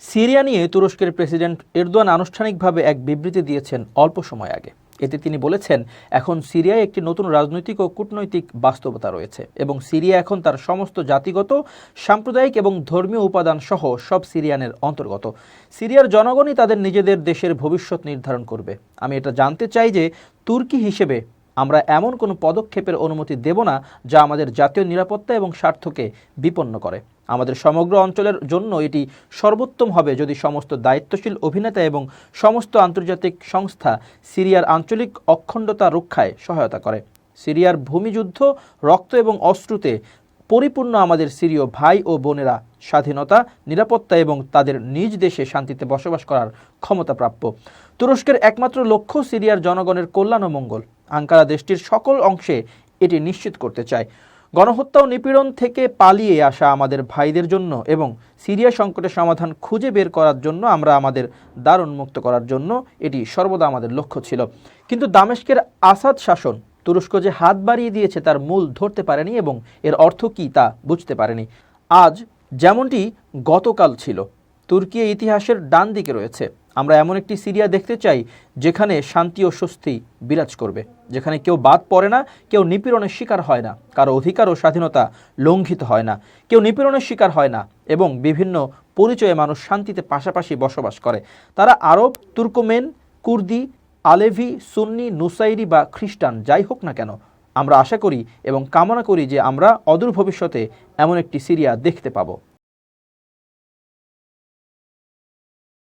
Syria নিয়ে তুরস্কের president Erdogan আনুষ্ঠানিকভাবে এক বিবৃতি দিয়েছেন অল্প সময় আগে। এতে তিনি বলেছেন, এখন সিরিয়ায় একটি নতুন রাজনৈতিক ও কূটনৈতিক বাস্তবতা রয়েছে এবং সিরিয়া এখন তার সমস্ত জাতিগত, সাম্প্রদায়িক এবং ধর্মীয় উপাদান সহ সব সিরিয়ানের অন্তর্গত। সিরিয়ার জনগণই তাদের নিজেদের দেশের ভবিষ্যৎ নির্ধারণ করবে। আমি এটা জানতে চাই যে তুর্কি হিসেবে আমরা এমন কোনো পদক্ষেপের অনুমতি দেব না যা আমাদের জাতীয় নিরাপত্তা এবং স্বার্থকে বিপন্ন করে। আমাদের সমগ্র অঞ্চলের জন্য এটি সর্বোত্তম হবে যদি সমস্ত দায়িত্বশীল অভিনেতা এবং সমস্ত আন্তর্জাতিক সংস্থা সিরিয়ার আঞ্চলিক অখণ্ডতা রক্ষায় সহায়তা করে। সিরিয়ার ভূমিযুদ্ধ, রক্ত এবং অশ্রুতে পরিপূর্ণ আমাদের সিরীয় ভাই ও বোনেরা স্বাধীনতা, নিরাপত্তা এবং তাদের নিজ দেশে শান্তিতে বসবাস করার ক্ষমতা প্রাপ্য। তুরস্কের একমাত্র লক্ষ্য সিরিয়ার জনগণের কল্যাণ ও মঙ্গল। আঙ্কারা দেশটির সকল অংশে এটি নিশ্চিত করতে চায়। গণহত্যা ও নিপীড়ন থেকে পালিয়ে আসা আমাদের ভাইদের জন্য এবং সিরিয়া সংকটের সমাধান খুঁজে বের করার জন্য আমরা আমাদের দ্বার উন্মুক্ত করার জন্য এটি সর্বদা আমাদের লক্ষ্য ছিল। কিন্তু দামেস্কের আসাদ শাসন তুরস্ক যে হাত বাড়িয়ে দিয়েছে তার মূল ধরতে পারেনি এবং এর অর্থ কী তা বুঝতে পারেনি। আজ যেমনটি গতকাল ছিল, তুর্কি ইতিহাসের ডান দিকে রয়েছে। আমরা এমন একটি সিরিয়া দেখতে চাই যেখানে শান্তি ও স্বস্তি বিরাজ করবে, যেখানে কেউ বাদ পড়ে না, কেউ নিপীড়নের শিকার হয় না, কারো অধিকার ও স্বাধীনতা লঙ্ঘিত হয় না, কেউ নিপীড়নের শিকার হয় না এবং বিভিন্ন পরিচয়ে মানুষ শান্তিতে পাশাপাশি বসবাস করে। তারা আরব, তুর্কমেন, কুর্দি, আলেভি, সুন্নি, নুসাইরি বা খ্রিস্টান যাই হোক না কেন, আমরা আশা করি এবং কামনা করি যে আমরা অদূর ভবিষ্যতে এমন একটি সিরিয়া দেখতে পাবো।